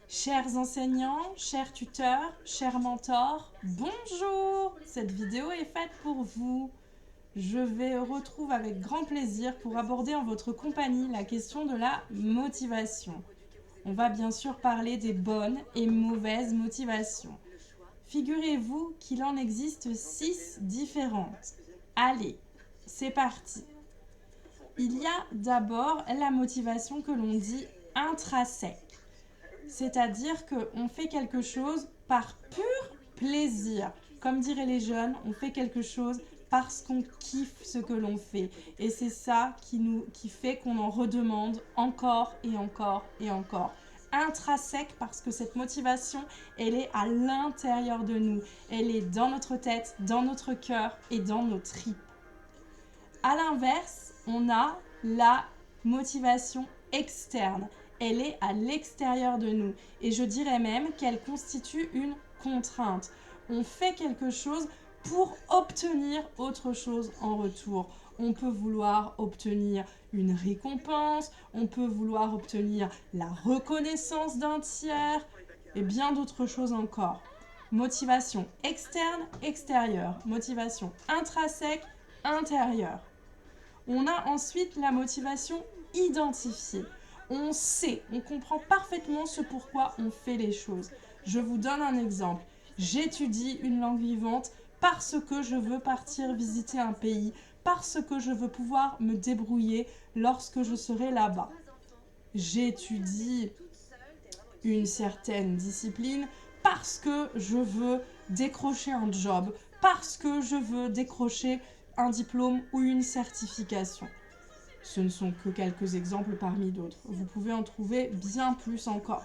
Chers enseignants, chers tuteurs, chers mentors, bonjour! Cette vidéo est faite pour vous. Je retrouve avec grand plaisir pour aborder en votre compagnie la question de la motivation. On va bien sûr parler des bonnes et mauvaises motivations. Figurez-vous qu'il en existe 6 différentes. Allez, c'est parti. Il y a d'abord la motivation que l'on dit intrinsèque. C'est-à-dire qu'on fait quelque chose par pur plaisir. Comme diraient les jeunes, on fait quelque chose parce qu'on kiffe ce que l'on fait. Et c'est ça qui fait qu'on en redemande encore et encore et encore. Intrinsèque parce que cette motivation, elle est à l'intérieur de nous. Elle est dans notre tête, dans notre cœur et dans nos tripes. À l'inverse, on a la motivation externe. Elle est à l'extérieur de nous. Et je dirais même qu'elle constitue une contrainte. On fait quelque chose pour obtenir autre chose en retour. On peut vouloir obtenir une récompense, on peut vouloir obtenir la reconnaissance d'un tiers et bien d'autres choses encore. Motivation externe, extérieure. Motivation intrinsèque, intérieure. On a ensuite la motivation identifiée. On sait, on comprend parfaitement ce pourquoi on fait les choses. Je vous donne un exemple. J'étudie une langue vivante parce que je veux partir visiter un pays, parce que je veux pouvoir me débrouiller lorsque je serai là-bas. J'étudie une certaine discipline parce que je veux décrocher un job, parce que je veux décrocher un diplôme ou une certification. Ce ne sont que quelques exemples parmi d'autres. Vous pouvez en trouver bien plus encore.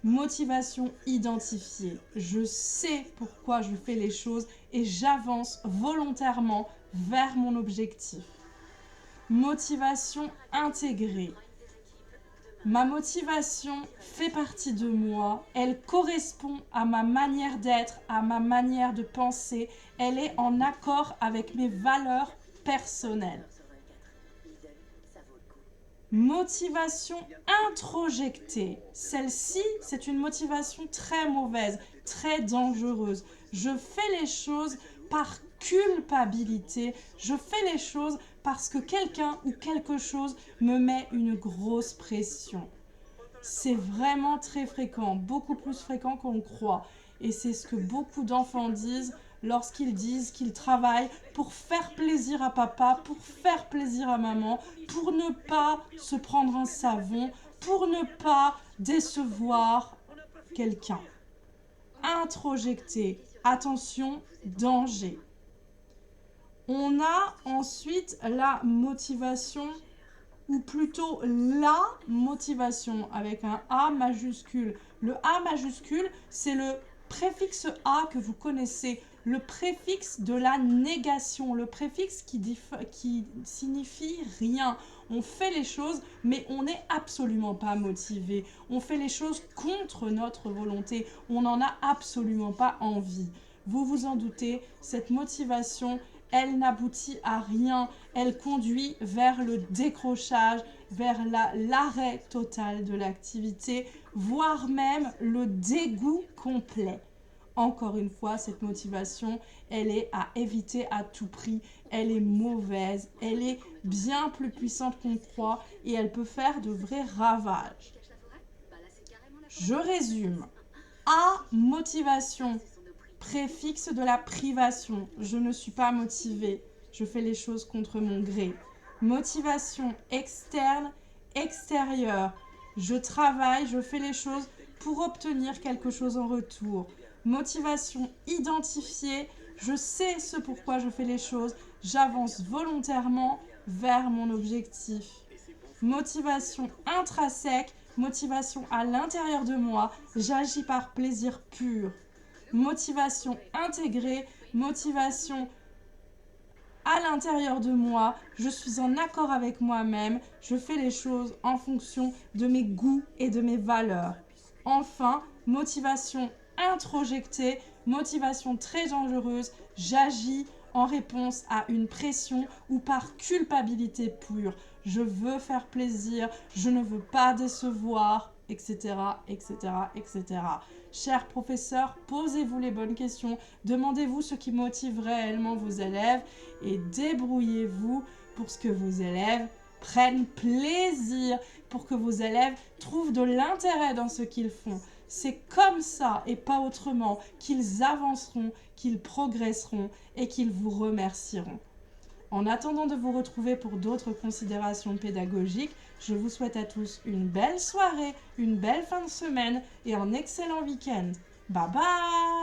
Motivation identifiée. Je sais pourquoi je fais les choses et j'avance volontairement vers mon objectif. Motivation intégrée. Ma motivation fait partie de moi, elle correspond à ma manière d'être, à ma manière de penser, elle est en accord avec mes valeurs personnelles. Motivation introjectée. Celle-ci, c'est une motivation très mauvaise, très dangereuse. Je fais les choses par culpabilité. Je fais les choses parce que quelqu'un ou quelque chose me met une grosse pression. C'est vraiment très fréquent, beaucoup plus fréquent qu'on le croit. Et c'est ce que beaucoup d'enfants disent lorsqu'ils disent qu'ils travaillent pour faire plaisir à papa, pour faire plaisir à maman, pour ne pas se prendre un savon, pour ne pas décevoir quelqu'un. Introjecté, attention, danger. On a ensuite la motivation, ou plutôt la motivation avec un A majuscule. Le A majuscule, c'est le préfixe A que vous connaissez, le préfixe de la négation, le préfixe qui signifie rien. On fait les choses, mais on n'est absolument pas motivé. On fait les choses contre notre volonté. On n'en a absolument pas envie. Vous vous en doutez, cette motivation, elle n'aboutit à rien. Elle conduit vers le décrochage, vers l'arrêt total de l'activité, voire même le dégoût complet. Encore une fois, cette motivation, elle est à éviter à tout prix. Elle est mauvaise, elle est bien plus puissante qu'on croit et elle peut faire de vrais ravages. Je résume. A, motivation. Préfixe de la privation. Je ne suis pas motivée. Je fais les choses contre mon gré. Motivation externe, extérieure. Je travaille, je fais les choses pour obtenir quelque chose en retour. Motivation identifiée. Je sais ce pourquoi je fais les choses. J'avance volontairement vers mon objectif. Motivation intrinsèque. Motivation à l'intérieur de moi. J'agis par plaisir pur. Motivation intégrée, motivation à l'intérieur de moi, je suis en accord avec moi-même, je fais les choses en fonction de mes goûts et de mes valeurs. Enfin, motivation introjectée, motivation très dangereuse, j'agis en réponse à une pression ou par culpabilité pure. Je veux faire plaisir, je ne veux pas décevoir etc., etc., etc. Chers professeurs, posez-vous les bonnes questions, demandez-vous ce qui motive réellement vos élèves et débrouillez-vous pour ce que vos élèves prennent plaisir, pour que vos élèves trouvent de l'intérêt dans ce qu'ils font. C'est comme ça et pas autrement qu'ils avanceront, qu'ils progresseront et qu'ils vous remercieront. En attendant de vous retrouver pour d'autres considérations pédagogiques, je vous souhaite à tous une belle soirée, une belle fin de semaine et un excellent week-end. Bye bye!